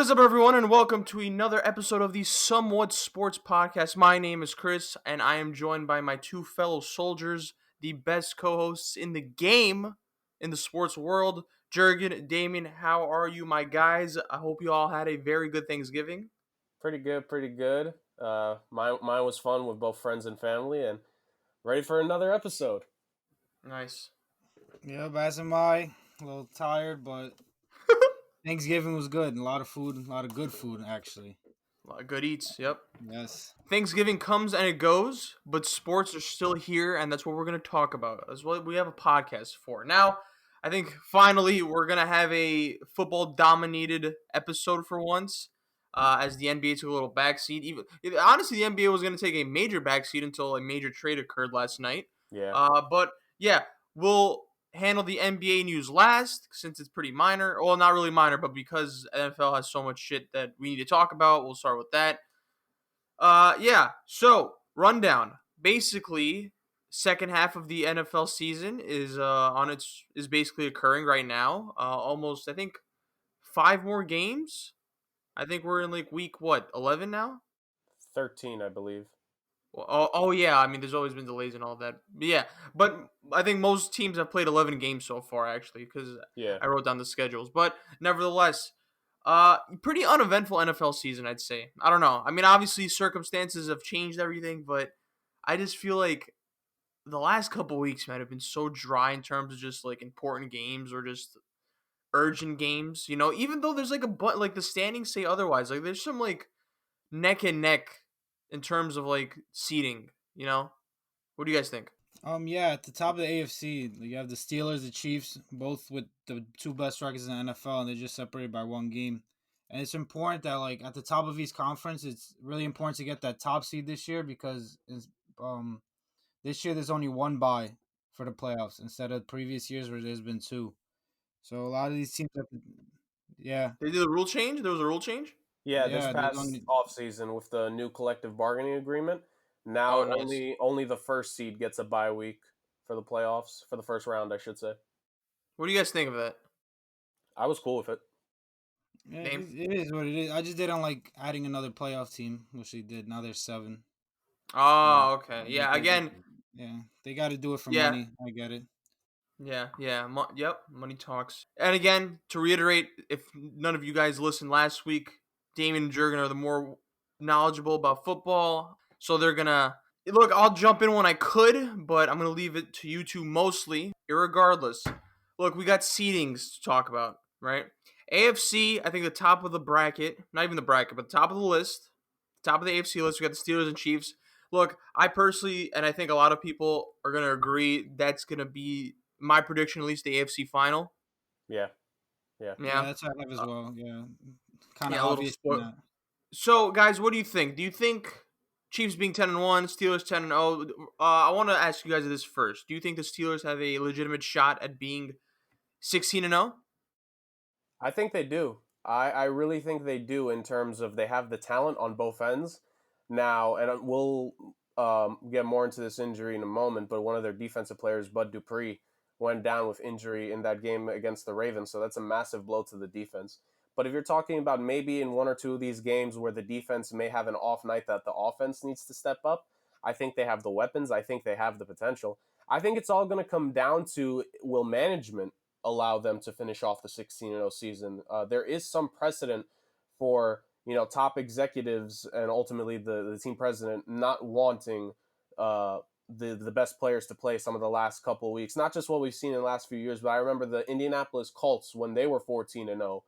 What is up, everyone, and welcome to another episode of the Somewhat Sports Podcast. My name is Chris, and I am joined by my two fellow soldiers, the best co-hosts in the game, in the sports world, Jurgen, Damian. How are you, my guys? I hope you all had a very good Thanksgiving. Pretty good, pretty good. Mine was fun with both friends and family, and ready for another episode. Nice. Yep, as am I. A little tired, but Thanksgiving was good. A lot of food, a lot of good food, actually. A lot of good eats, yep. Yes. Thanksgiving comes and it goes, but sports are still here, and that's what we're going to talk about. That's what we have a podcast for. Now, I think finally we're going to have a football-dominated episode for once, as the NBA took a little backseat. Honestly, the NBA was going to take a major backseat until a major trade occurred last night. Yeah. But, yeah, we'll handle the NBA news last since it's pretty minor. Well, not really minor, but because NFL has so much shit that we need to talk about, we'll start with that. So rundown. Basically, second half of the NFL season is basically occurring right now. Almost, I think, 5 more games. I think we're in like week 11 now. 13, I believe. Oh yeah. I mean, there's always been delays and all that. But yeah, but I think most teams have played 11 games so far actually, because I wrote down the schedules. But nevertheless. Pretty uneventful NFL season, I'd say. I don't know. I mean, obviously circumstances have changed everything, but I just feel like the last couple weeks, man, have been so dry in terms of just like important games or just urgent games. You know, even though there's like like the standings say otherwise. Like there's some like neck and neck in terms of like seeding. You know, what do you guys think? Yeah, at the top of the AFC, you have the Steelers, the Chiefs, both with the two best records in the NFL, and they're just separated by one game. And it's important that, like, at the top of each conference, it's really important to get that top seed this year because this year there's only one bye for the playoffs instead of previous years where there's been two. So a lot of these teams have to, yeah. They did a rule change? There was a rule change? Yeah, this past offseason with the new collective bargaining agreement, now only the first seed gets a bye week for the playoffs, for the first round, I should say. What do you guys think of that? I was cool with it. Yeah, it is what it is. I just didn't like adding another playoff team, which they did. Now there's 7. Oh, okay. Yeah, again. Yeah, they got to do it for money. I get it. Yeah. Yep, money talks. And again, to reiterate, if none of you guys listened last week, Damian and Jurgen are the more knowledgeable about football. So they're going to... Look, I'll jump in when I could, but I'm going to leave it to you two mostly, irregardless. Look, we got seedings to talk about, right? AFC, I think the top of the bracket, not even the bracket, but the top of the list, top of the AFC list, we got the Steelers and Chiefs. Look, I personally, and I think a lot of people are going to agree, that's going to be my prediction, at least the AFC final. Yeah, that's what I have as well. Yeah, kind of obvious. So, guys, what do you think? Do you think Chiefs being 10-1, Steelers 10-0? I want to ask you guys this first. Do you think the Steelers have a legitimate shot at being 16-0? I think they do. I really think they do in terms of they have the talent on both ends now, and we'll get more into this injury in a moment, but one of their defensive players, Bud Dupree, went down with injury in that game against the Ravens, so that's a massive blow to the defense. But if you're talking about maybe in one or two of these games where the defense may have an off night that the offense needs to step up, I think they have the weapons. I think they have the potential. I think it's all going to come down to, will management allow them to finish off the 16-0 season? There is some precedent for top executives and ultimately the team president not wanting the best players to play some of the last couple of weeks. Not just what we've seen in the last few years, but I remember the Indianapolis Colts when they were 14-0.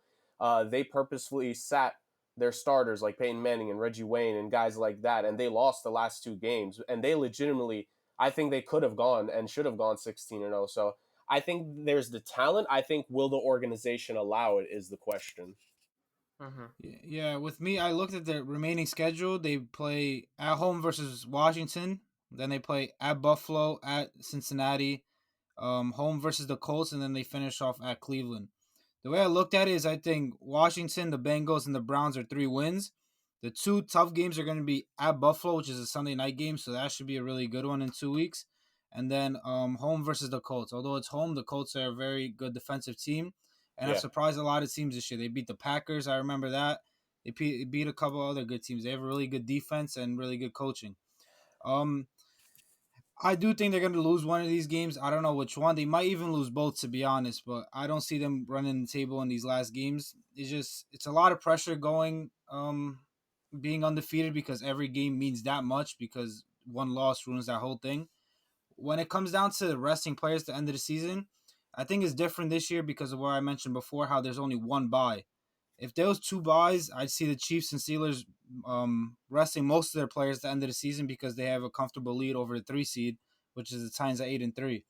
They purposefully sat their starters like Peyton Manning and Reggie Wayne and guys like that, and they lost the last 2 games. And they legitimately, I think they could have gone and should have gone 16-0. So I think there's the talent. I think will the organization allow it is the question. Mm-hmm. Yeah, with me, I looked at the remaining schedule. They play at home versus Washington. Then they play at Buffalo, at Cincinnati, home versus the Colts, and then they finish off at Cleveland. The way I looked at it is I think Washington, the Bengals, and the Browns are 3 wins. The 2 tough games are going to be at Buffalo, which is a Sunday night game, so that should be a really good one in 2 weeks. And then home versus the Colts. Although it's home, the Colts are a very good defensive team. and have surprised a lot of teams this year. They beat the Packers. I remember that. They beat a couple other good teams. They have a really good defense and really good coaching. I do think they're going to lose one of these games. I don't know which one. They might even lose both, to be honest. But I don't see them running the table in these last games. It's a lot of pressure going, being undefeated because every game means that much because one loss ruins that whole thing. When it comes down to resting players at the end of the season, I think it's different this year because of what I mentioned before, how there's only one bye. If there was two buys, I'd see the Chiefs and Steelers resting most of their players at the end of the season because they have a comfortable lead over the 3 seed, which is the Titans at 8-3.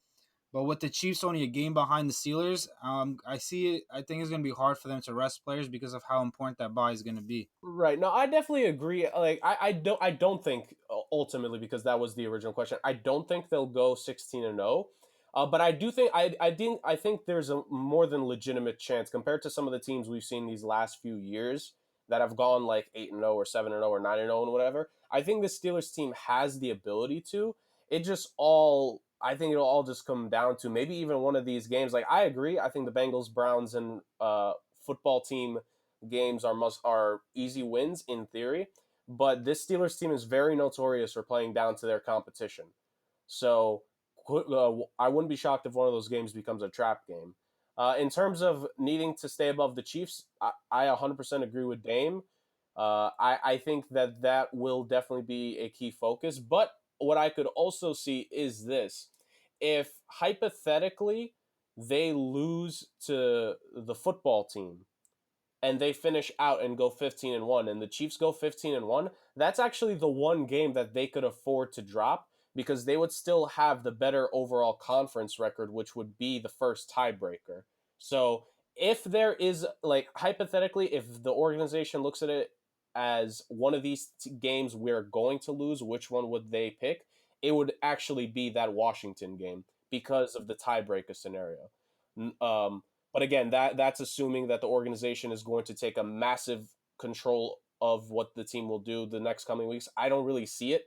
But with the Chiefs only a game behind the Steelers, I see it. I think it's going to be hard for them to rest players because of how important that bye is going to be. Right. No, I definitely agree. Like, I don't think ultimately, because that was the original question, I don't think they'll go 16-0. But I do think I think there's a more than legitimate chance compared to some of the teams we've seen these last few years that have gone like 8-0 or 7-0 or 9-0 and whatever. I think the Steelers team has the ability to. I think it'll all just come down to maybe even one of these games. Like, I agree. I think the Bengals, Browns, and football team games are easy wins in theory, but this Steelers team is very notorious for playing down to their competition. So I wouldn't be shocked if one of those games becomes a trap game. In terms of needing to stay above the Chiefs, I 100% agree with Dame. I think that will definitely be a key focus. But what I could also see is this. If hypothetically they lose to the football team and they finish out and go 15-1 and the Chiefs go 15-1, that's actually the one game that they could afford to drop because they would still have the better overall conference record, which would be the first tiebreaker. So if there is, like, hypothetically, if the organization looks at it as one of these games we're going to lose, which one would they pick? It would actually be that Washington game because of the tiebreaker scenario. But again, that's assuming that the organization is going to take a massive control of what the team will do the next coming weeks. I don't really see it.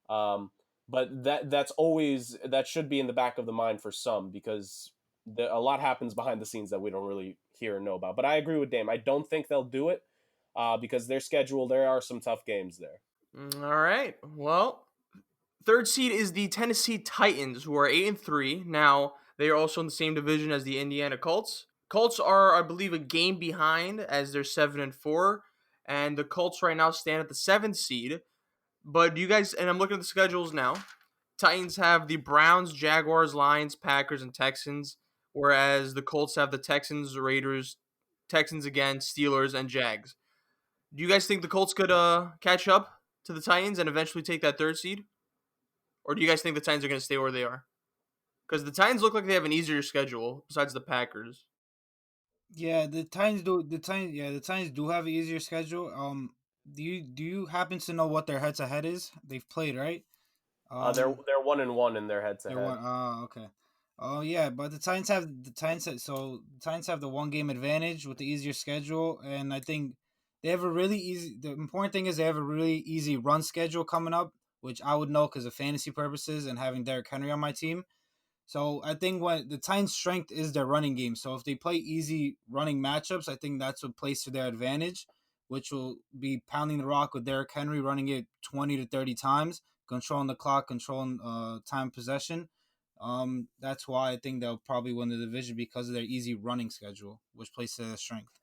But that should be in the back of the mind for some because a lot happens behind the scenes that we don't really hear and know about. But I agree with Dame. I don't think they'll do it because their schedule, there are some tough games there. All right. Well, third seed is the Tennessee Titans, who are 8-3. Now, they are also in the same division as the Indiana Colts. Colts are, I believe, a game behind as they're 7-4. And the Colts right now stand at the 7th seed. But do you guys, and I'm looking at the schedules now, Titans have the Browns, Jaguars, Lions, Packers, and Texans, whereas the Colts have the Texans, Raiders, Texans again, Steelers, and Jags. Do you guys think the Colts could catch up to the Titans and eventually take that third seed? Or do you guys think the Titans are going to stay where they are? Because the Titans look like they have an easier schedule besides the Packers. Yeah, the Titans do. The Titans do have an easier schedule. Do you happen to know what their head-to-head is? They've played, right? They're 1-1 in their head-to-head. Okay. Oh yeah, but the Titans have the 1 game advantage with the easier schedule, and I think they have a really easy. The important thing is they have a really easy run schedule coming up, which I would know because of fantasy purposes and having Derrick Henry on my team. So I think what the Titans' strength is their running game. So if they play easy running matchups, I think that's what plays to their advantage, which will be pounding the rock with Derrick Henry running it 20 to 30 times, controlling the clock, controlling time possession. That's why I think they'll probably win the division because of their easy running schedule, which plays to their strength.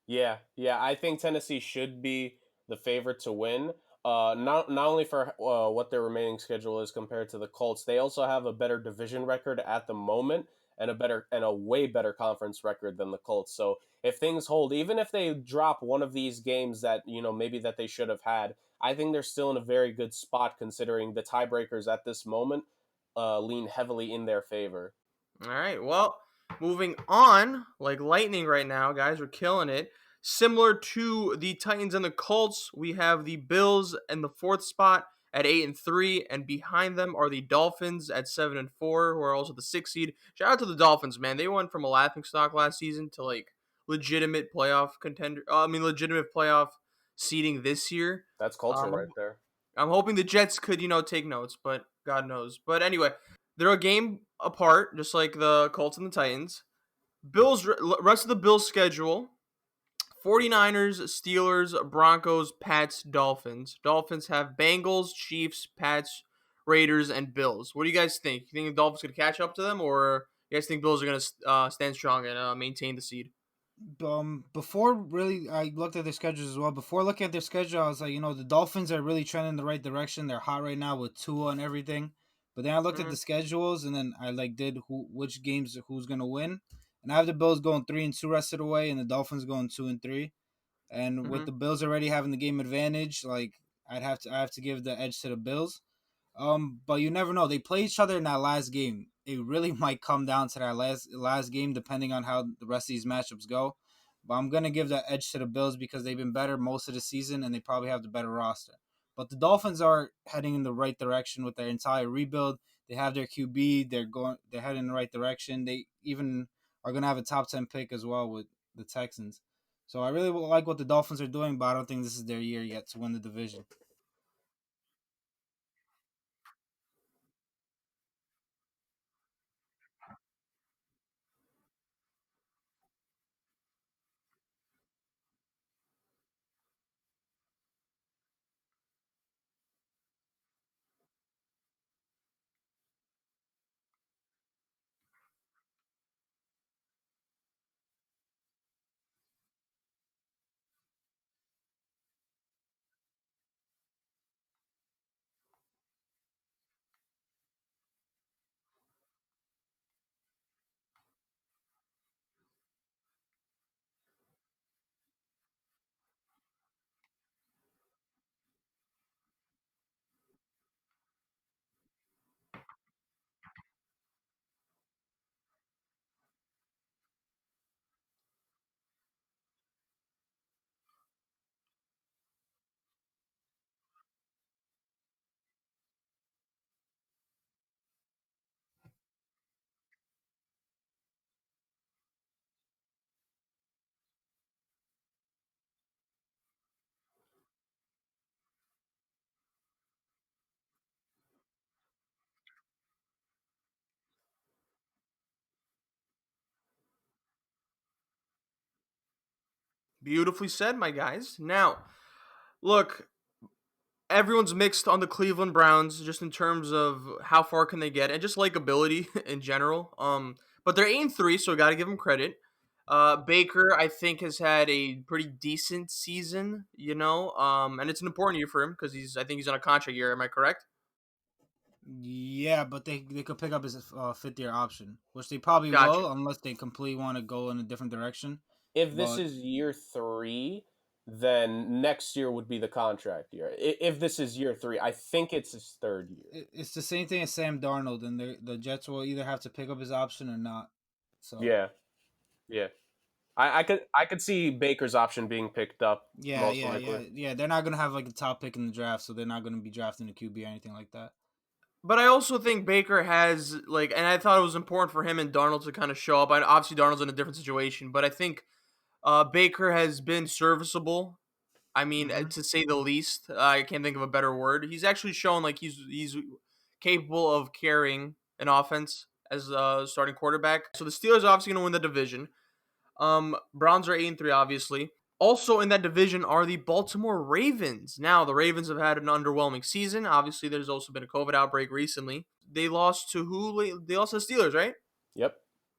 Yeah. I think Tennessee should be the favorite to win. Not only for what their remaining schedule is compared to the Colts, they also have a better division record at the moment and a way better conference record than the Colts. So if things hold, even if they drop one of these games that maybe that they should have had, I think they're still in a very good spot considering the tiebreakers at this moment lean heavily in their favor. All right. Well, moving on like lightning right now, guys. We're killing it. Similar to the Titans and the Colts, we have the Bills in the 4th spot at 8-3, and behind them are the Dolphins at 7-4, who are also the 6th seed. Shout out to the Dolphins, man. They went from a laughingstock last season to like legitimate playoff contender. Legitimate playoff seeding this year. That's culture right there. I'm hoping the Jets could, take notes, but God knows. But anyway, they're a game apart, just like the Colts and the Titans. Rest of the Bills schedule: 49ers, Steelers, Broncos, Pats, Dolphins. Dolphins have Bengals, Chiefs, Pats, Raiders, and Bills. What do you guys think? You think the Dolphins could catch up to them, or you guys think Bills are going to stand strong and maintain the seed? Before really, I looked at their schedules as well. Before looking at their schedule, I was like, the Dolphins are really trending in the right direction. They're hot right now with Tua and everything. But then I looked at the schedules, and then I did which games who's gonna win, and I have the Bills going 3-2 rest of the way, and the Dolphins going 2-3. And with the Bills already having the game advantage, I have to give the edge to the Bills. But you never know. They play each other in that last game. It really might come down to that last game, depending on how the rest of these matchups go. But I'm gonna give the edge to the Bills because they've been better most of the season and they probably have the better roster. But the Dolphins are heading in the right direction with their entire rebuild. They have their QB. They're heading in the right direction. They even are gonna have a top 10 pick as well with the Texans. So I really like what the Dolphins are doing, but I don't think this is their year yet to win the division. Beautifully said, my guys. Now, look, everyone's mixed on the Cleveland Browns just in terms of how far can they get and just likability in general. But they're 8-3, so got to give them credit. Baker, I think, has had a pretty decent season, and it's an important year for him because I think he's on a contract year. Am I correct? Yeah, but they could pick up his fifth year option, which they probably Gotcha. will unless they completely want to go in a different direction. If this But is year 3, then next year would be the contract year. If this is year 3, I think it's his third year. it's the same thing as Sam Darnold, and the Jets will either have to pick up his option or not. So Yeah, yeah. I could see Baker's option being picked up most likely. yeah. They're not gonna have like a top pick in the draft, so they're not gonna be drafting a QB or anything like that. But I also think Baker has and I thought it was important for him and Darnold to kind of show up. Obviously, Darnold's in a different situation, but I think Baker has been serviceable. I mean, to say the least, I can't think of a better word. He's actually shown like he's capable of carrying an offense as a starting quarterback. So the Steelers are obviously going to win the division. Browns are 8-3, obviously. Also in that division are the Baltimore Ravens. Now the Ravens have had an underwhelming season. Obviously, there's also been a COVID outbreak recently. They lost to who? They lost to the Steelers, right? Yep.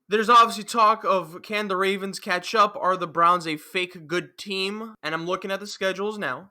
There's obviously talk of can the Ravens catch up? Are the Browns a fake good team? And I'm looking at the schedules now.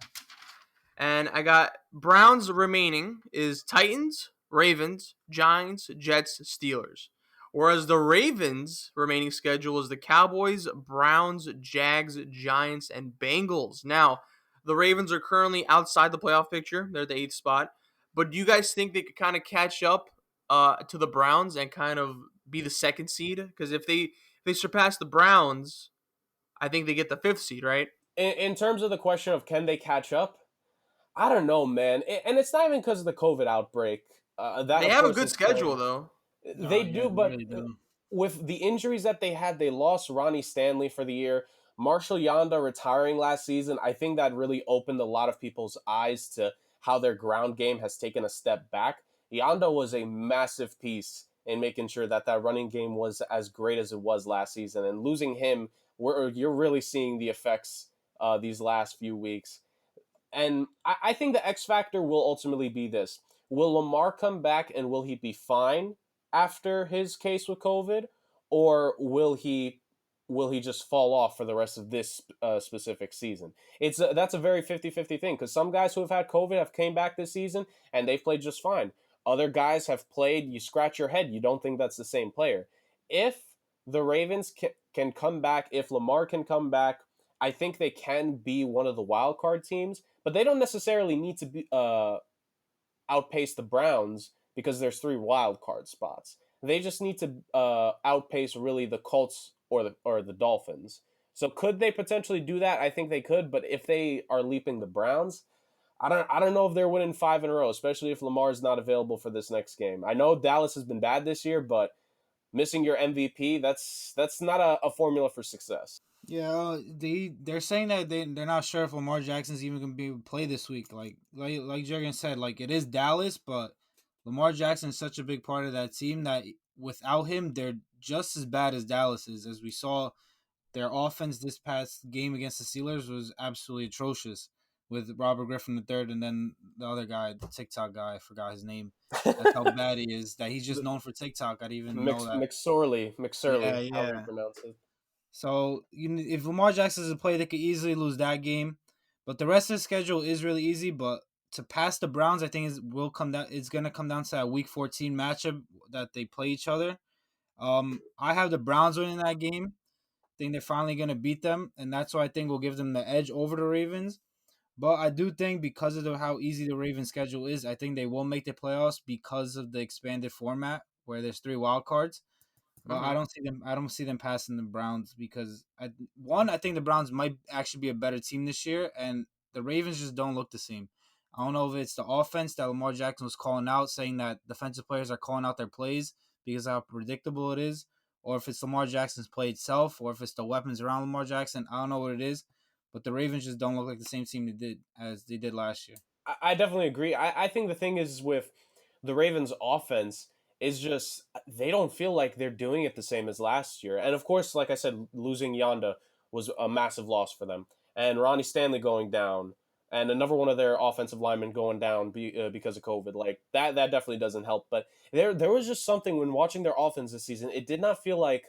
And I got Browns remaining is Titans, Ravens, Giants, Jets, Steelers. Whereas the Ravens remaining schedule is the Cowboys, Browns, Jags, Giants, and Bengals. Now, the Ravens are currently outside the playoff picture. They're at the 8th spot. But do you guys think they could kind of catch up to the Browns and kind of be the 2nd seed? Because if they surpass the Browns, I think they get the 5th seed, right? In terms of the question of can they catch up, I don't know, man. And it's not even because of the COVID outbreak. That They of have a course good is playing. schedule, though. They Yeah, do, they but really do. with the injuries that they had, they lost Ronnie Stanley for the year. Marshall Yanda retiring last season, I think that really opened a lot of people's eyes to how their ground game has taken a step back. Yanda was a massive piece in making sure that running game was as great as it was last season. And losing him, you're really seeing the effects these last few weeks. And I think the X factor will ultimately be this: will Lamar come back and will he be fine after his case with COVID, or will he just fall off for the rest of this specific season? That's a very 50-50 thing, because some guys who have had COVID have came back this season and they've played just fine. Other guys have played, you scratch your head, you don't think that's the same player. If the Ravens can come back, if Lamar can come back, I think they can be one of the wild card teams, but they don't necessarily need to be outpace the Browns because there's 3 wild card spots. They just need to outpace really the Colts or the Dolphins. So could they potentially do that? I think they could, but if they are leaping the Browns, I don't know if they're winning 5 in a row, especially if Lamar is not available for this next game. I know Dallas has been bad this year, but missing your MVP, that's not a formula for success. Yeah, they're saying that they're not sure if Lamar Jackson's even gonna be able to play this week. Like Jurgen said, like, it is Dallas, but Lamar Jackson is such a big part of that team that without him, they're just as bad as Dallas is. As we saw, their offense this past game against the Steelers was absolutely atrocious with Robert Griffin III and then the other guy, the TikTok guy, I forgot his name. That's how bad he is. That he's just known for TikTok. I didn't even know that. McSorley, Yeah, how you pronounce it. So if Lamar Jackson doesn't play, they could easily lose that game. But the rest of the schedule is really easy. But to pass the Browns, I think it's gonna come down to that Week 14 matchup that they play each other. I have the Browns winning that game. I think they're finally gonna beat them, and that's why I think will give them the edge over the Ravens. But I do think because of how easy the Ravens schedule is, I think they will make the playoffs because of the expanded format where there's 3 wild cards. But I don't see them passing the Browns because I think the Browns might actually be a better team this year, and the Ravens just don't look the same. I don't know if it's the offense that Lamar Jackson was calling out, saying that defensive players are calling out their plays because of how predictable it is, or if it's Lamar Jackson's play itself, or if it's the weapons around Lamar Jackson. I don't know what it is, but the Ravens just don't look like the same team they did last year. I definitely agree. I think the thing is with the Ravens offense is just they don't feel like they're doing it the same as last year. And of course, like I said, losing Yanda was a massive loss for them. And Ronnie Stanley going down and another one of their offensive linemen going down because of COVID. Like that definitely doesn't help. But there was just something when watching their offense this season, it did not feel like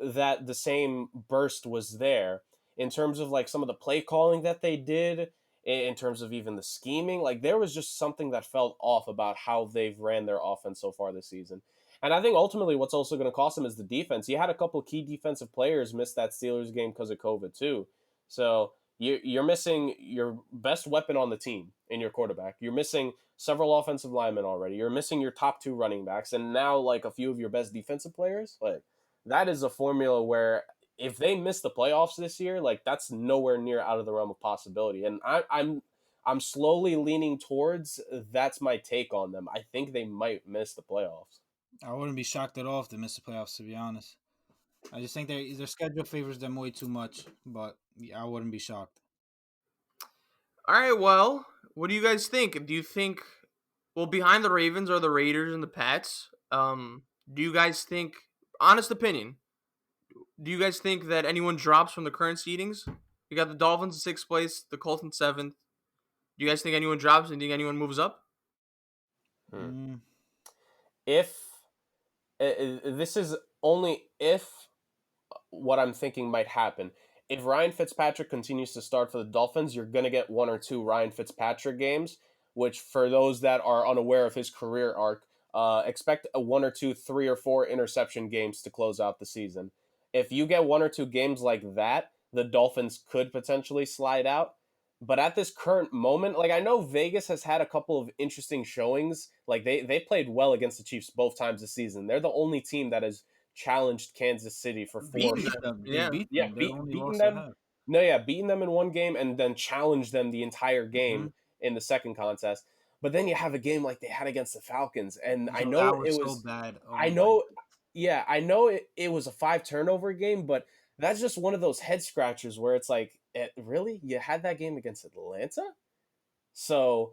that the same burst was there in terms of like some of the play calling that they did, in terms of even the scheming. Like there was just something that felt off about how they've ran their offense so far this season. And I think ultimately what's also going to cost them is the defense. You had a couple of key defensive players miss that Steelers game because of COVID too. So you're missing your best weapon on the team in your quarterback. You're missing several offensive linemen already. You're missing your top 2 running backs, and now like a few of your best defensive players. Like that is a formula where if they miss the playoffs this year, like that's nowhere near out of the realm of possibility. And I'm slowly leaning towards that's my take on them. I think they might miss the playoffs. I wouldn't be shocked at all if they miss the playoffs, to be honest. I just think their schedule favors them way too much, but yeah, I wouldn't be shocked. All right, well, what do you guys think? Do you think, well, behind the Ravens are the Raiders and the Pats? Do you guys think, honest opinion, do you guys think that anyone drops from the current seedings? You got the Dolphins in 6th place, the Colts in 7th. Do you guys think anyone drops and think anyone moves up? If this is only if what I'm thinking might happen. If Ryan Fitzpatrick continues to start for the Dolphins, you're going to get 1 or 2 Ryan Fitzpatrick games, which for those that are unaware of his career arc, expect a 1 or 2, 3 or 4 interception games to close out the season. If you get 1 or 2 games like that, the Dolphins could potentially slide out. But at this current moment, like I know Vegas has had a couple of interesting showings. Like they played well against the Chiefs both times this season. They're the only team that has challenged Kansas City for 4. Beating them. Beating them. No, yeah, beating them in one game and then challenged them the entire game in the second contest. But then you have a game like they had against the Falcons, and I know it was so bad. Oh, I know it was a 5 turnover game, but that's just one of those head scratchers where it's like, really? You had that game against Atlanta? So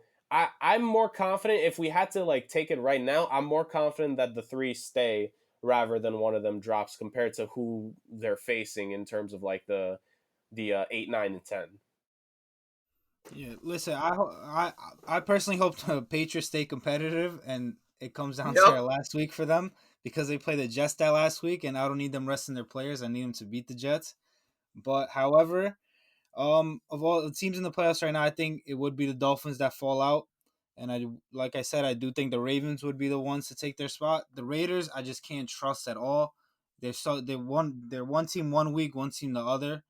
I'm more confident if we had to like take it right now. I'm more confident that the 3 stay rather than one of them drops compared to who they're facing in terms of like the 8, 9, and 10. Yeah, listen, I personally hope the Patriots stay competitive, and it comes down to Yep. their last week for them because they played the Jets that last week, and I don't need them resting their players. I need them to beat the Jets. But however, of all the teams in the playoffs right now, I think it would be the Dolphins that fall out. And like I said, I do think the Ravens would be the ones to take their spot. The Raiders, I just can't trust at all. They're one team one week, one team the other.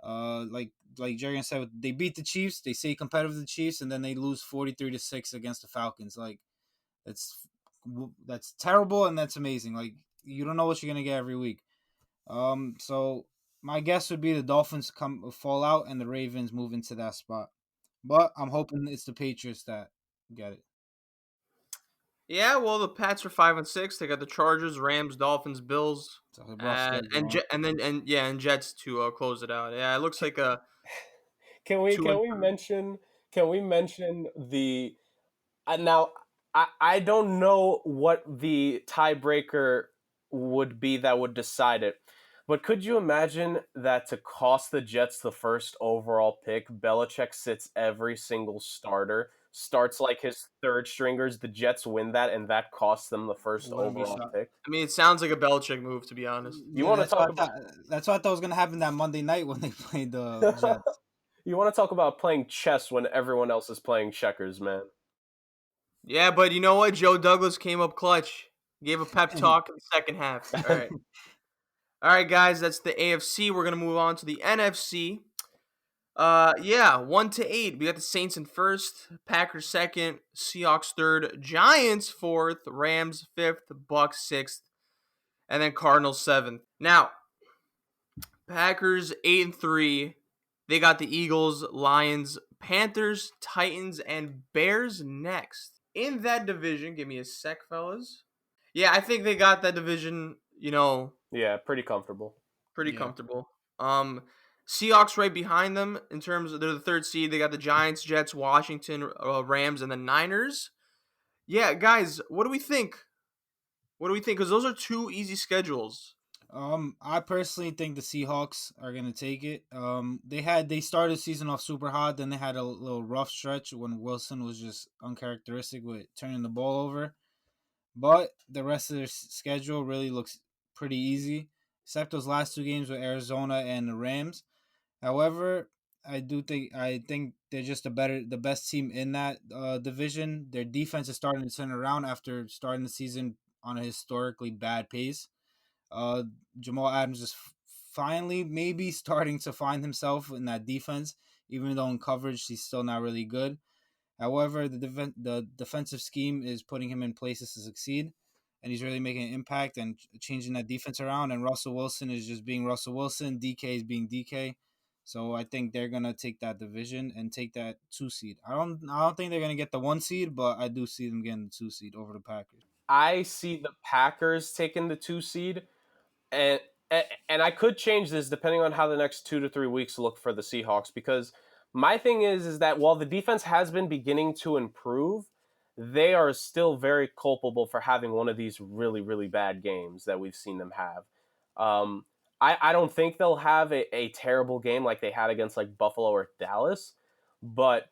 Like Jurgen said, they beat the Chiefs. They stay competitive with the Chiefs, and then they lose 43-6 against the Falcons. Like that's that's terrible, and that's amazing. Like you don't know what you're gonna get every week. So my guess would be the Dolphins fall out, and the Ravens move into that spot. But I'm hoping it's the Patriots that get it. Yeah, well, the Pats are 5-6. They got the Chargers, Rams, Dolphins, Bills, It's a rough schedule. and Jets to close it out. Yeah, it looks like a Can we mention the now I don't know what the tiebreaker would be that would decide it. But could you imagine that to cost the Jets the first overall pick, Belichick sits every single starter, starts like his third stringers, the Jets win that, and that costs them the first overall pick? I mean, it sounds like a Belichick move, to be honest. You want to talk about? That's what I thought was going to happen that Monday night when they played the Jets. You want to talk about playing chess when everyone else is playing checkers, man? Yeah, but you know what? Joe Douglas came up clutch. Gave a pep talk in the second half. All right. All right, guys, that's the AFC. We're going to move on to the NFC. 1-8. We got the Saints in first, Packers second, Seahawks third, Giants fourth, Rams fifth, Bucks sixth, and then Cardinals seventh. Now, Packers 8-3. They got the Eagles, Lions, Panthers, Titans, and Bears next. In that division, give me a sec, fellas. Yeah, I think they got that division, Yeah, pretty comfortable. Comfortable. Seahawks right behind them in terms of they're the third seed. They got the Giants, Jets, Washington, Rams, and the Niners. Yeah, guys, what do we think? Because those are two easy schedules. I personally think the Seahawks are gonna take it. They started the season off super hot, then they had a little rough stretch when Wilson was just uncharacteristic with turning the ball over. But the rest of their schedule really looks pretty easy, except those last two games with Arizona and the Rams. However, I think they're just the best team in that division. Their defense is starting to turn around after starting the season on a historically bad pace. Jamal Adams is finally maybe starting to find himself in that defense, even though in coverage he's still not really good. However, the defensive scheme is putting him in places to succeed, and he's really making an impact and changing that defense around. And Russell Wilson is just being Russell Wilson. DK is being DK. So I think they're gonna take that division and take that 2 seed. I don't think they're gonna get the 1 seed, but I do see them getting the 2 seed over the Packers. I see the Packers taking the 2 seed, and I could change this depending on how the next 2 to 3 weeks look for the Seahawks, because my thing is that while the defense has been beginning to improve, they are still very culpable for having one of these really, really bad games that we've seen them have. I don't think they'll have a terrible game like they had against like Buffalo or Dallas, but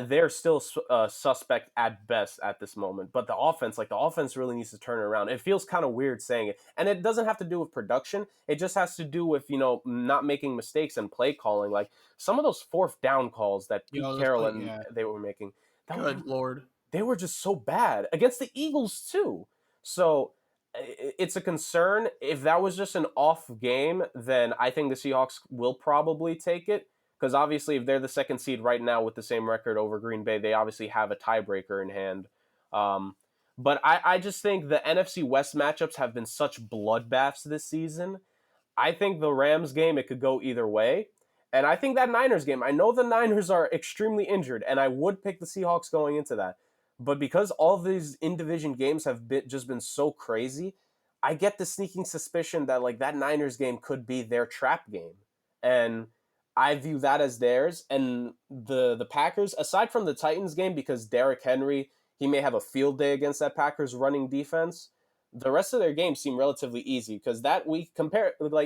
they're still suspect at best at this moment. But the offense really needs to turn it around. It feels kind of weird saying it, and it doesn't have to do with production. It just has to do with not making mistakes and play calling. Like some of those fourth down calls that Pete Carroll they were making. Good Lord, they were just so bad against the Eagles too. So it's a concern. If that was just an off game, then I think the Seahawks will probably take it. Because obviously, if they're the second seed right now with the same record over Green Bay, they obviously have a tiebreaker in hand. But I just think the NFC West matchups have been such bloodbaths this season. I think the Rams game, it could go either way. And I think that Niners game, I know the Niners are extremely injured, and I would pick the Seahawks going into that. But because all of these in-division games have just been so crazy, I get the sneaking suspicion that like that Niners game could be their trap game. And I view that as theirs. And the Packers, aside from the Titans game, because Derrick Henry, he may have a field day against that Packers running defense, the rest of their games seem relatively easy because that week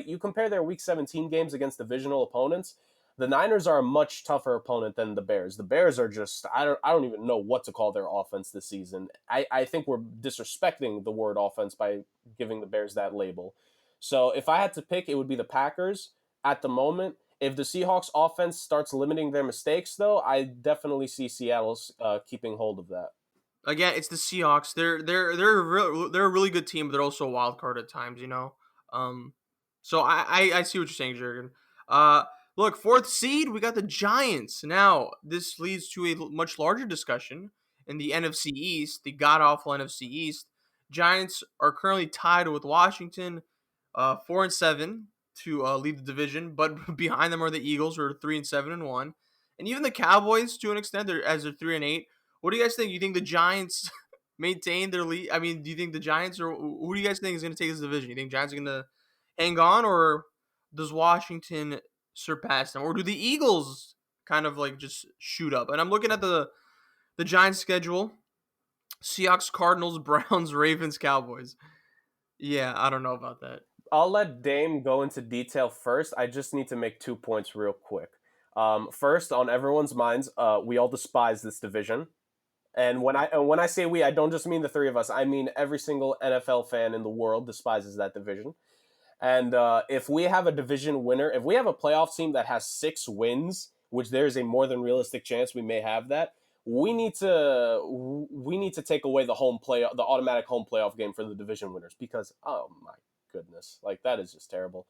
you compare their week 17 games against divisional opponents. The Niners are a much tougher opponent than the Bears. The Bears are just I don't even know what to call their offense this season. I think we're disrespecting the word offense by giving the Bears that label. So if I had to pick, it would be the Packers at the moment. If the Seahawks offense starts limiting their mistakes, though, I definitely see Seattle keeping hold of that. Again, it's the Seahawks. They're a really good team, but they're also a wild card at times. So I see what you're saying, Jurgen. Uh, Look, fourth seed, we got the Giants. Now this leads to a much larger discussion in the NFC East, the god awful NFC East. Giants are currently tied with Washington, 4-7 to lead the division, but behind them are the Eagles, who are 3-7-1, and even the Cowboys to an extent. They're 3-8. What do you guys think? You think the Giants maintain their lead? I mean, do you think the Giants, or who do you guys think is going to take this division? You think Giants are going to hang on, or does Washington surpass them, or do the Eagles kind of like just shoot up? And I'm looking at the Giants schedule: Seahawks, Cardinals, Browns, Ravens, Cowboys. Yeah, I don't know about that. I'll let Dame go into detail first. I just need to make 2 points real quick. First, on everyone's minds, we all despise this division. And when I say we, I don't just mean the three of us. I mean every single NFL fan in the world despises that division. And if we have a division winner, if we have a playoff team that has 6 wins, which there's a more than realistic chance we may have that, we need to take away the automatic home playoff game for the division winners because oh my goodness, like that is just terrible.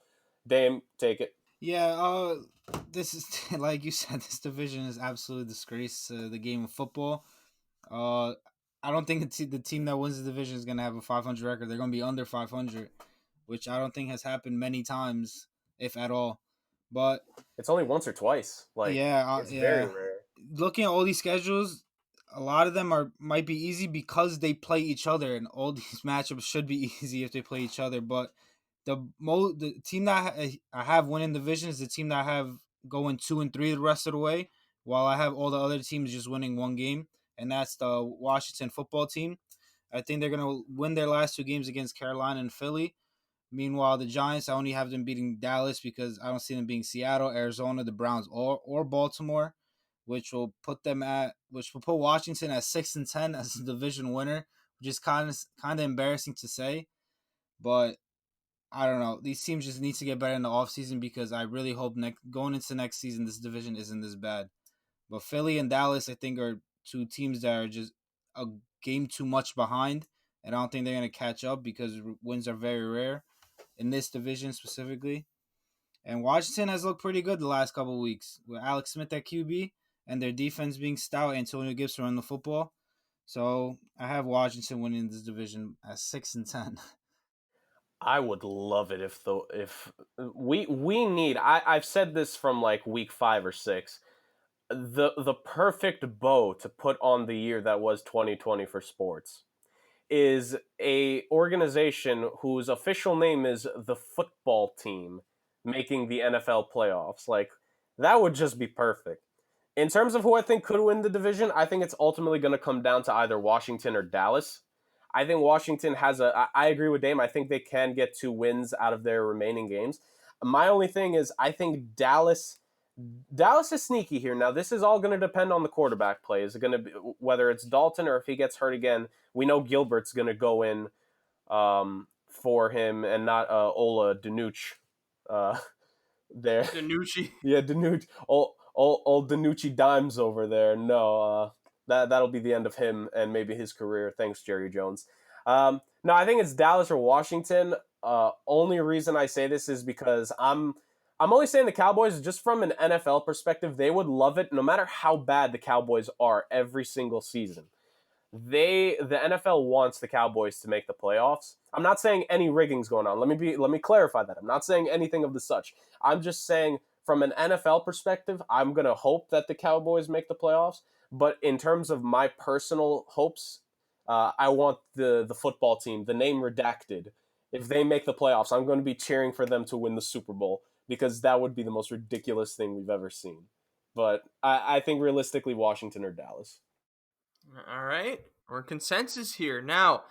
Dame, take it. Yeah, this is like you said, this division is absolutely disgrace to the game of football. I don't think the team that wins the division is gonna have a 500 record. They're gonna be under 500, which I don't think has happened many times, if at all. But it's only once or twice. Like it's very rare. Looking at all these schedules, a lot of them might be easy because they play each other, and all these matchups should be easy if they play each other. But the team that I have winning the division is the team that I have going 2-3 the rest of the way, while I have all the other teams just winning one game, and that's the Washington football team. I think they're gonna win their last 2 games against Carolina and Philly. Meanwhile, the Giants, I only have them beating Dallas because I don't see them beating Seattle, Arizona, the Browns, or Baltimore, which will put Washington at 6-10 as a division winner, which is kind of embarrassing to say, but I don't know. These teams just need to get better in the offseason because I really hope going into next season this division isn't this bad. But Philly and Dallas, I think, are 2 teams that are just a game too much behind, and I don't think they're going to catch up because wins are very rare in this division specifically. And Washington has looked pretty good the last couple of weeks with Alex Smith at QB and their defense being stout, Antonio Gibson running the football. So I have Washington winning this division at 6-10. I would love it if we need. I've said this from like week 5 or 6. The perfect bow to put on the year that was 2020 for sports is a organization whose official name is the football team making the NFL playoffs. Like that would just be perfect. In terms of who I think could win the division, I think it's ultimately going to come down to either Washington or Dallas. I think Washington I agree with Dame. I think they can get 2 wins out of their remaining games. My only thing is I think Dallas is sneaky here. Now, this is all going to depend on the quarterback play. Is it going to be whether it's Dalton or if he gets hurt again? We know Gilbert's going to go in for him and not Ola Danucci there. Danucci. Yeah, Danucci. Old Danucci Dimes over there. No, that'll be the end of him and maybe his career. Thanks, Jerry Jones. No, I think it's Dallas or Washington. Only reason I say this is because I'm only saying the Cowboys just from an NFL perspective. They would love it no matter how bad the Cowboys are every single season. The NFL wants the Cowboys to make the playoffs. I'm not saying any rigging's going on. Let me clarify that. I'm not saying anything of the such. I'm just saying from an NFL perspective, I'm going to hope that the Cowboys make the playoffs. But in terms of my personal hopes, I want the football team, the name redacted. If they make the playoffs, I'm going to be cheering for them to win the Super Bowl because that would be the most ridiculous thing we've ever seen. But I think realistically, Washington or Dallas. All right, we're in consensus here now.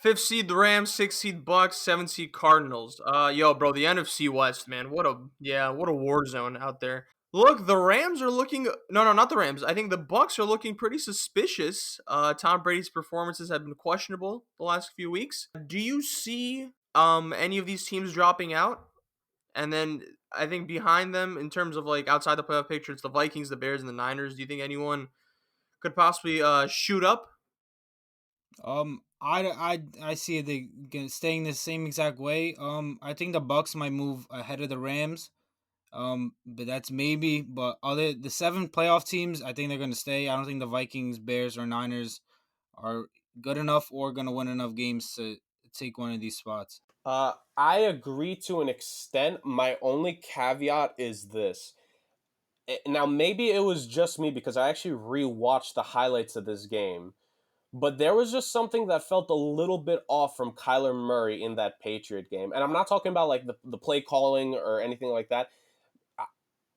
5th seed the Rams, 6th seed Bucks, 7th seed Cardinals. Yo, bro, the NFC West, man, what a war zone out there. Look, the Rams are looking. No, not the Rams. I think the Bucks are looking pretty suspicious. Tom Brady's performances have been questionable the last few weeks. Do you see any of these teams dropping out? And then I think behind them, in terms of like outside the playoff picture, it's the Vikings, the Bears, and the Niners. Do you think anyone could possibly shoot up? I see they staying the same exact way. I think the Bucks might move ahead of the Rams. But that's maybe. But the 7 playoff teams, I think they're gonna stay. I don't think the Vikings, Bears, or Niners are good enough or gonna win enough games to take one of these spots. I agree to an extent. My only caveat is this. Now, maybe it was just me because I actually rewatched the highlights of this game, but there was just something that felt a little bit off from Kyler Murray in that Patriot game. And I'm not talking about like the play calling or anything like that.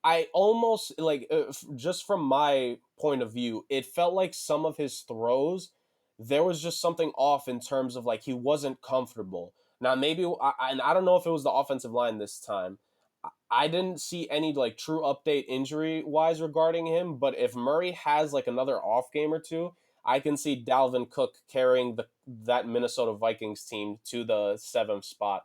I almost like just from my point of view, it felt like some of his throws, there was just something off in terms of like he wasn't comfortable. Now maybe and I don't know if it was the offensive line this time. I didn't see any like true update injury wise regarding him, but if Murray has like another off game or two, I can see Dalvin Cook carrying that Minnesota Vikings team to the 7th spot.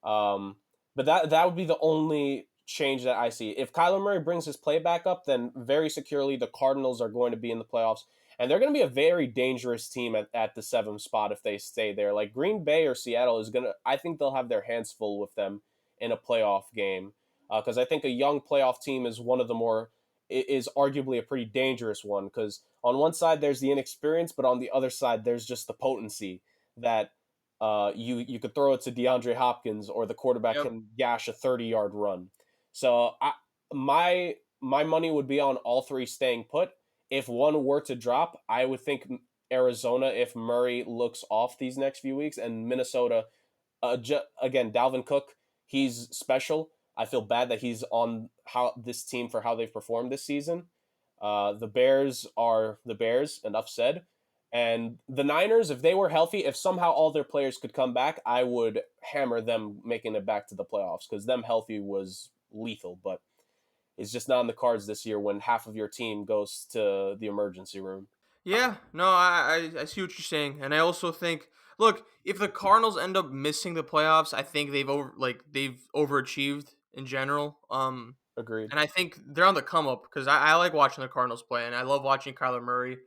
Um, but that would be the only change that I see. If Kyler Murray brings his play back up, then very securely the Cardinals are going to be in the playoffs. And they're going to be a very dangerous team at the 7th spot if they stay there. Like Green Bay or Seattle I think they'll have their hands full with them in a playoff game. Because I think a young playoff team is is arguably a pretty dangerous one. Because on one side, there's the inexperience, but on the other side, there's just the potency that you could throw it to DeAndre Hopkins or the quarterback can gash a 30-yard run. So my money would be on all 3 staying put. If one were to drop, I would think Arizona if Murray looks off these next few weeks, and Minnesota, again, Dalvin Cook, he's special. I feel bad that he's on this team for how they've performed this season. The Bears are the Bears, enough said. And the Niners, if they were healthy, if somehow all their players could come back, I would hammer them making it back to the playoffs because them healthy was lethal. But it's just not in the cards this year when half of your team goes to the emergency room. Yeah, no, I see what you're saying, and I also think, look, if the Cardinals end up missing the playoffs, I think they've overachieved in general. Agreed. And I think they're on the come up because I like watching the Cardinals play, and I love watching Kyler Murray,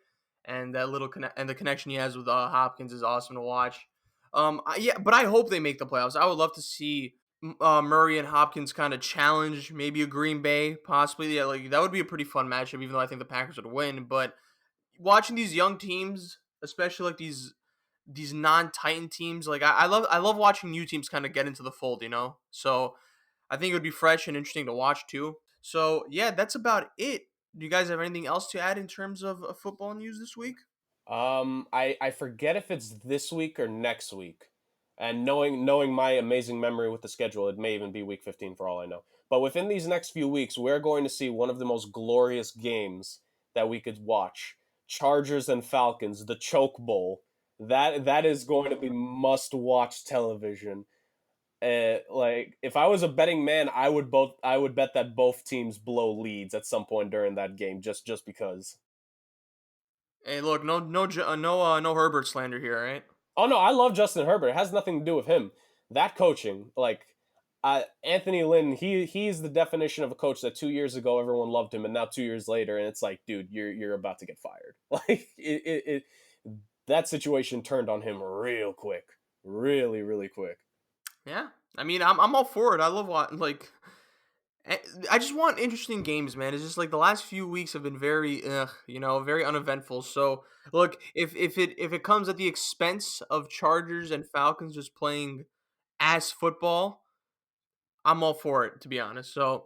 and that and the connection he has with Hopkins is awesome to watch. Yeah, but I hope they make the playoffs. I would love to see Murray and Hopkins kind of challenge maybe a Green Bay, possibly. Yeah, like that would be a pretty fun matchup, even though I think the Packers would win. But watching these young teams, especially like these non-Titan teams, like I love watching new teams kind of get into the fold, you know. So I think it would be fresh and interesting to watch too. So yeah, that's about it. Do you guys have anything else to add in terms of football news this week? I forget if it's this week or next week. And knowing my amazing memory with the schedule, it may even be week 15 for all I know. But within these next few weeks, we're going to see one of the most glorious games that we could watch. Chargers and Falcons, the Choke Bowl. That is going to be must-watch television. Like if I was a betting man, I would bet that both teams blow leads at some point during that game, just because. Hey, look, no Herbert slander here, right? Oh no, I love Justin Herbert. It has nothing to do with him. That coaching, like Anthony Lynn, he's the definition of a coach that 2 years ago everyone loved him, and now 2 years later, and it's like, dude, you're about to get fired. Like that situation turned on him real quick, really, really quick. Yeah, I mean, I'm all for it. I love I just want interesting games, man. It's just like the last few weeks have been very, very uneventful. So look, if it comes at the expense of Chargers and Falcons just playing ass football, I'm all for it, to be honest. So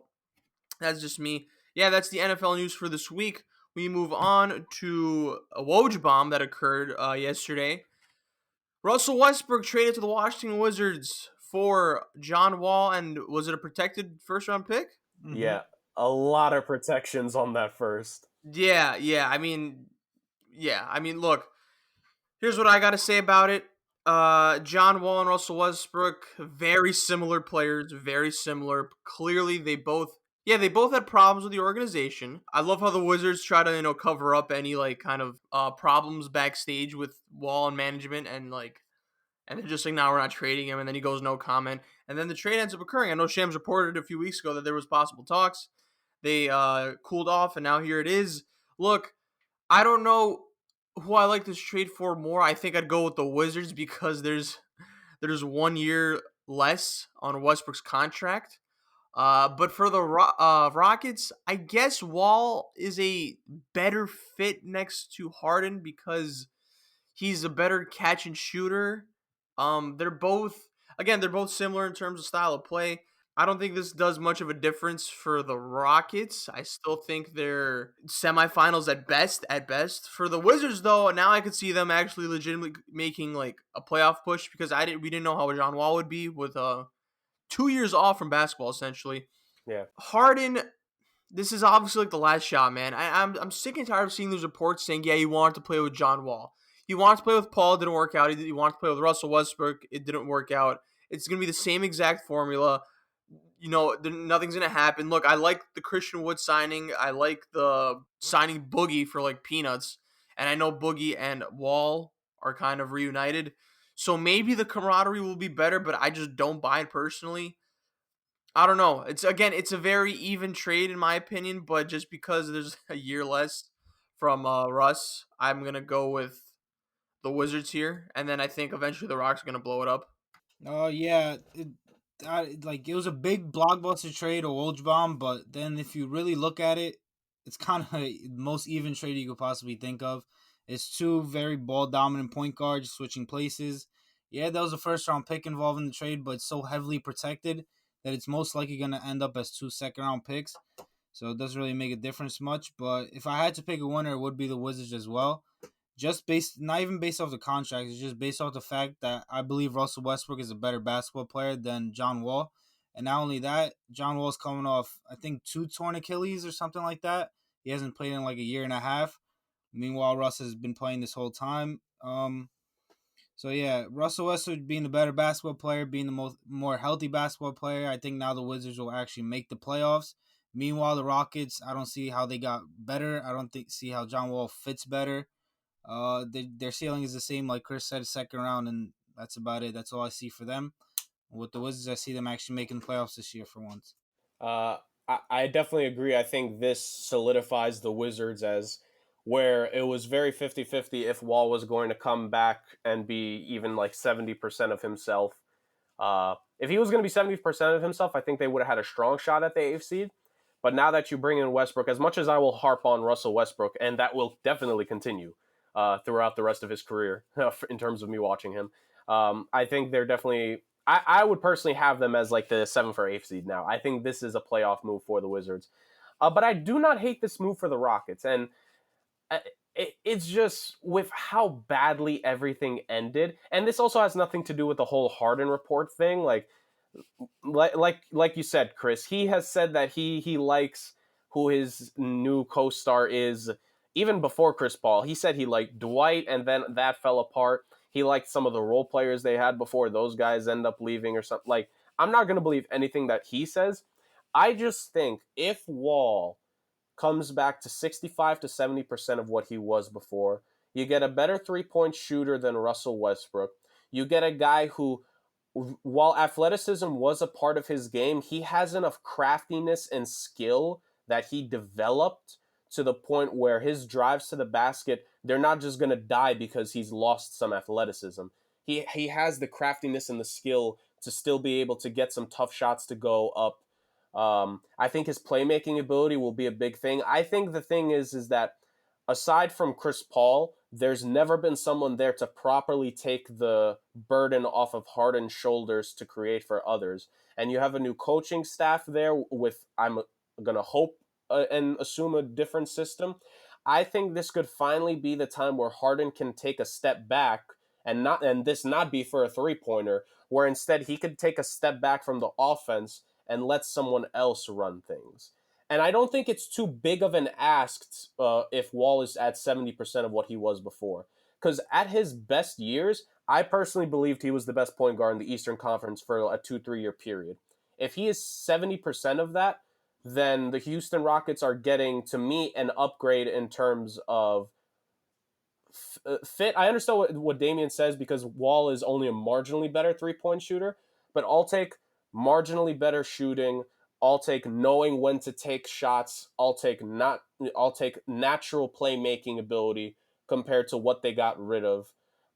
that's just me. Yeah, that's the NFL news for this week. We move on to a Woj bomb that occurred yesterday. Russell Westbrook traded to the Washington Wizards for John Wall, and was it a protected first round pick? Mm-hmm. Yeah, a lot of protections on that first. Yeah. I mean, look, here's what I got to say about it. John Wall and Russell Westbrook, very similar players, very similar. Clearly, they both had problems with the organization. I love how the Wizards try to, cover up any like kind of problems backstage with Wall and management, and they're just like, "No, we're not trading him," and then he goes no comment, and then the trade ends up occurring. I know Shams reported a few weeks ago that there was possible talks. They cooled off, and now here it is. Look, I don't know who I like this trade for more. I think I'd go with the Wizards because there's 1 year less on Westbrook's contract. But for the Rockets, I guess Wall is a better fit next to Harden because he's a better catch and shooter. They're both similar in terms of style of play. I don't think this does much of a difference for the Rockets. I still think they're semifinals at best. For the Wizards, though, now I could see them actually legitimately making like a playoff push because we didn't know how John Wall would be with 2 years off from basketball essentially. Yeah. Harden, this is obviously like the last shot, man. I'm sick and tired of seeing those reports saying, yeah, he wanted to play with John Wall. He wanted to play with Paul, it didn't work out. He wanted to play with Russell Westbrook, it didn't work out. It's going to be the same exact formula. Nothing's going to happen. Look, I like the Christian Wood signing. I like the signing Boogie for like peanuts. And I know Boogie and Wall are kind of reunited. So maybe the camaraderie will be better, but I just don't buy it personally. I don't know. It's a very even trade in my opinion, but just because there's a year less from Russ, I'm going to go with the Wizards here, and then I think eventually the Rock's are going to blow it up. Oh yeah, it was a big blockbuster trade or Woj bomb, but then if you really look at it, it's kind of the most even trade you could possibly think of. It's two very ball dominant point guards switching places. Yeah, there was a first round pick involved in the trade, but it's so heavily protected that it's most likely going to end up as 2 second round picks. So it doesn't really make a difference much. But if I had to pick a winner, it would be the Wizards as well. Just not even based off the contract, it's just based off the fact that I believe Russell Westbrook is a better basketball player than John Wall. And not only that, John Wall's coming off, I think, 2 torn Achilles or something like that. He hasn't played in like a year and a half. Meanwhile, Russ has been playing this whole time. So yeah, Russell Westbrook being the better basketball player, being the more healthy basketball player, I think now the Wizards will actually make the playoffs. Meanwhile, the Rockets, I don't see how they got better. I don't see how John Wall fits better. Their ceiling is the same, like Chris said, second round, and that's about it. That's all I see for them. With the Wizards, I see them actually making the playoffs this year for once. I definitely agree. I think this solidifies the Wizards as where it was very 50-50 if Wall was going to come back and be even like 70% of himself. If he was going to be 70% of himself, I think they would have had a strong shot at the 8th seed. But now that you bring in Westbrook, as much as I will harp on Russell Westbrook, and that will definitely continue throughout the rest of his career in terms of me watching him, I think they're definitely... I would personally have them as like the 7th or 8th seed now. I think this is a playoff move for the Wizards. But I do not hate this move for the Rockets. And it's just with how badly everything ended. And this also has nothing to do with the whole Harden report thing. Like you said, Chris, he has said that he likes who his new co-star is. Even before Chris Paul, he said he liked Dwight, and then that fell apart. He liked some of the role players they had before those guys end up leaving or something. Like, I'm not going to believe anything that he says. I just think if Wall comes back to 65 to 70% of what he was before, you get a better three-point shooter than Russell Westbrook. You get a guy who, while athleticism was a part of his game, he has enough craftiness and skill that he developed to the point where his drives to the basket, they're not just going to die because he's lost some athleticism. He has the craftiness and the skill to still be able to get some tough shots to go up. I think his playmaking ability will be a big thing. I think the thing is that aside from Chris Paul, there's never been someone there to properly take the burden off of Harden's shoulders to create for others. And you have a new coaching staff there with, I'm going to hope and assume, a different system. I think this could finally be the time where Harden can take a step back and this not be for a 3-pointer, where instead he could take a step back from the offense and let someone else run things. And I don't think it's too big of an ask if Wall is at 70% of what he was before. Because at his best years, I personally believed he was the best point guard in the Eastern Conference for a 2-3 year period. If he is 70% of that, then the Houston Rockets are getting, to me, an upgrade in terms of fit. I understand what Damian says because Wall is only a marginally better 3-point shooter, but I'll take marginally better shooting. I'll take knowing when to take shots. I'll take natural playmaking ability compared to what they got rid of.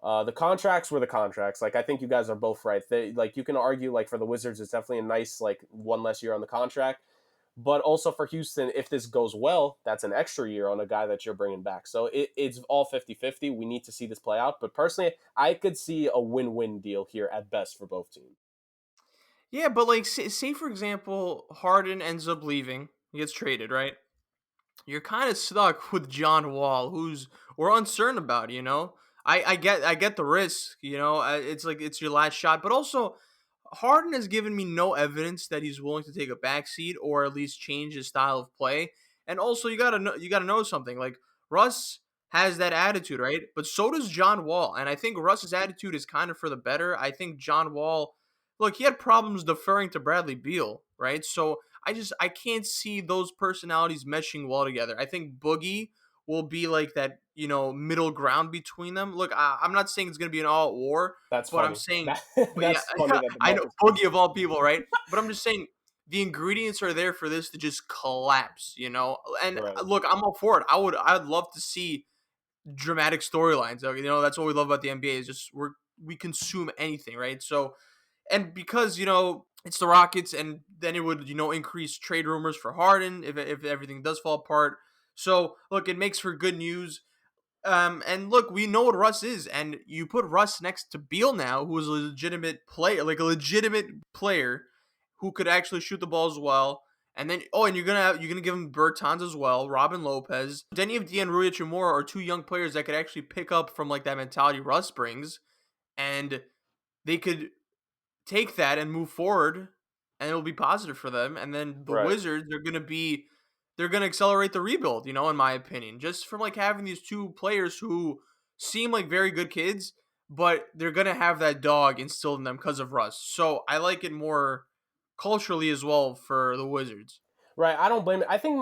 The contracts were the contracts. Like, I think you guys are both right. You can argue, like, for the Wizards, it's definitely a nice, like, one less year on the contract. But also for Houston, if this goes well, that's an extra year on a guy that you're bringing back. So it's all 50-50. We need to see this play out. But personally, I could see a win-win deal here at best for both teams. Yeah, but like, say for example, Harden ends up leaving, he gets traded, right? You're kind of stuck with John Wall, who's we're uncertain about. I get the risk. It's like it's your last shot, but also Harden has given me no evidence that he's willing to take a backseat or at least change his style of play. And also, you gotta know something. Like, Russ has that attitude, right? But so does John Wall, and I think Russ's attitude is kind of for the better. I think John Wall, look, he had problems deferring to Bradley Beal, right? So I can't see those personalities meshing well together. I think Boogie will be like that, middle ground between them. Look, I'm not saying it's gonna be an all war, That's but I'm funny. saying, but yeah, That's funny that I know both. Boogie of all people, right? But I'm just saying the ingredients are there for this to just collapse, And Right. look, I'm all for it. I'd love to see dramatic storylines. That's what we love about the NBA is just we consume anything, right? So, and because it's the Rockets, and then it would increase trade rumors for Harden if everything does fall apart. So look, it makes for good news. And look, we know what Russ is, and you put Russ next to Beal now, who is a legitimate player, like a legitimate player who could actually shoot the ball as well. And then, and you're gonna give him Bertans as well, Robin Lopez, Denny of Dean, Rui Chamorro are two young players that could actually pick up from like that mentality Russ brings, and they could take that and move forward, and it'll be positive for them. And then the Right. Wizards, they're gonna accelerate the rebuild, in my opinion, just from like having these two players who seem like very good kids, but they're gonna have that dog instilled in them because of Russ. So I like it more culturally as well for the Wizards. Right. I don't blame it. I think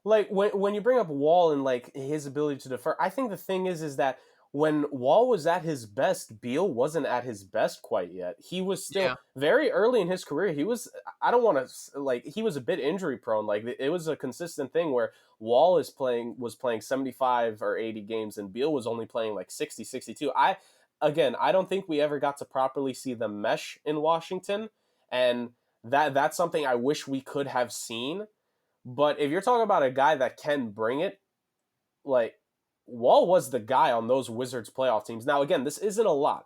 like when you bring up Wall and like his ability to defer, I think the thing is that when Wall was at his best, Beal wasn't at his best quite yet. He was still Yeah. very early in his career. He was, I don't want to, like, he was a bit injury prone. Like, it was a consistent thing where Wall was playing 75 or 80 games and Beal was only playing like 60, 62. I don't think we ever got to properly see the mesh in Washington, and that's something I wish we could have seen. But if you're talking about a guy that can bring it, like, Wall was the guy on those Wizards playoff teams. Now, again, this isn't a lot.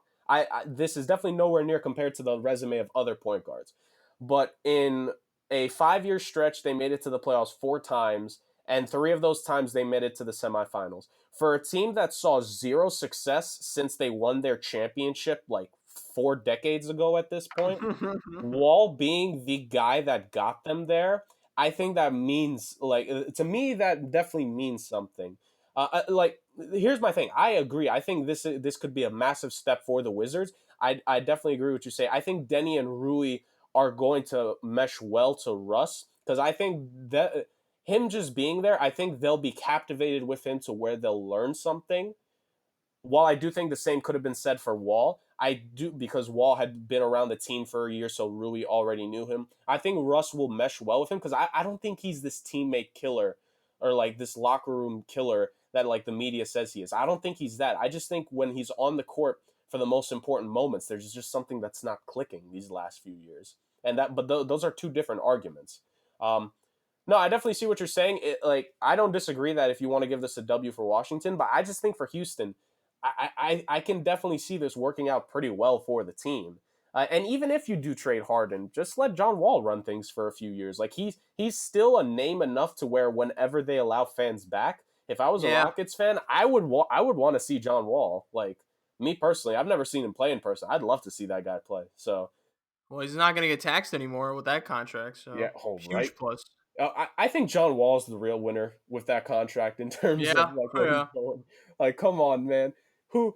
This is definitely nowhere near compared to the resume of other point guards. But in a 5-year stretch, they made it to the playoffs 4 times, and 3 of those times they made it to the semifinals. For a team that saw 0 success since they won their championship like 4 decades ago at this point, Wall being the guy that got them there, I think that means, like, to me, that definitely means something. Like, here's my thing. I agree. I think this could be a massive step for the Wizards. I definitely agree with what you say. I think Denny and Rui are going to mesh well to Russ, because I think that him just being there, I think they'll be captivated with him to where they'll learn something. While I do think the same could have been said for Wall, I do, because Wall had been around the team for a year, so Rui already knew him. I think Russ will mesh well with him, because I don't think he's this teammate killer or like this locker room killer that like the media says he is. I don't think he's that. I just think when he's on the court for the most important moments, there's just something that's not clicking these last few years. Those are two different arguments. No, I definitely see what you're saying. I don't disagree that if you want to give this a W for Washington, but I just think for Houston, I can definitely see this working out pretty well for the team. And even if you do trade Harden, just let John Wall run things for a few years. Like, he's still a name enough to where whenever they allow fans back, if I was a Yeah. Rockets fan, I would want to see John Wall. Like, me personally, I've never seen him play in person. I'd love to see that guy play. So, well, he's not going to get taxed anymore with that contract. So, yeah, right. huge plus. I think John Wall's the real winner with that contract in terms of Yeah. like what he's going. Like, come on, man. Who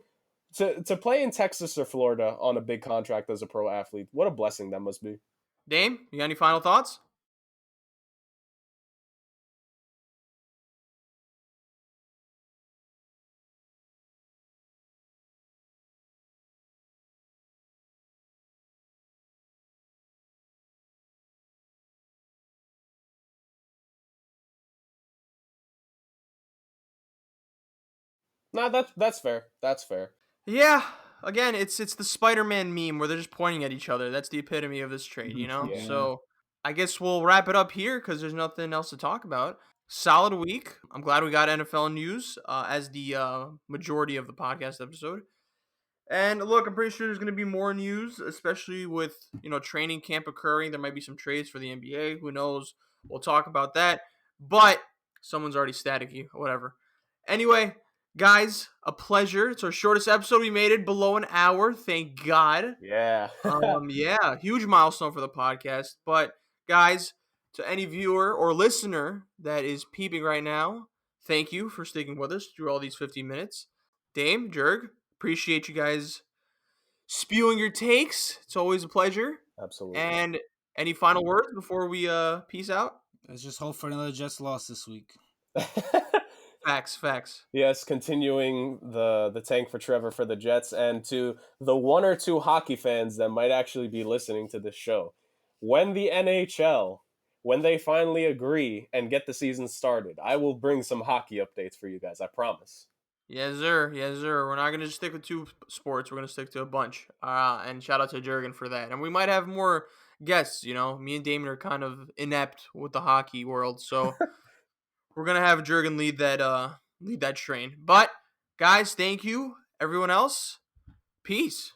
to play in Texas or Florida on a big contract as a pro athlete? What a blessing that must be. Dame, you got any final thoughts? Nah, that's fair. That's fair. Yeah. Again, it's the Spider-Man meme where they're just pointing at each other. That's the epitome of this trade, you know? Yeah. So I guess we'll wrap it up here because there's nothing else to talk about. Solid week. I'm glad we got NFL news as the majority of the podcast episode. And look, I'm pretty sure there's going to be more news, especially with, training camp occurring. There might be some trades for the NBA. Who knows? We'll talk about that. But someone's already staticky. Whatever. Anyway, guys, a pleasure. It's our shortest episode. We made it below an hour. Thank God. Yeah. Yeah, huge milestone for the podcast. But guys, to any viewer or listener that is peeping right now, thank you for sticking with us through all these 15 minutes. Dame, Jurg, appreciate you guys spewing your takes. It's always a pleasure. Absolutely. And any final words before we peace out? Let's just hope for another Jets loss this week. Facts. Yes, continuing the tank for Trevor for the Jets, and to the one or two hockey fans that might actually be listening to this show. When the NHL, when they finally agree and get the season started, I will bring some hockey updates for you guys, I promise. Yes, sir. We're not going to stick with two sports. We're going to stick to a bunch. And shout out to Jurgen for that. And we might have more guests, Me and Damian are kind of inept with the hockey world. So we're going to have Jurgen lead that train. But, guys, thank you. Everyone else, peace.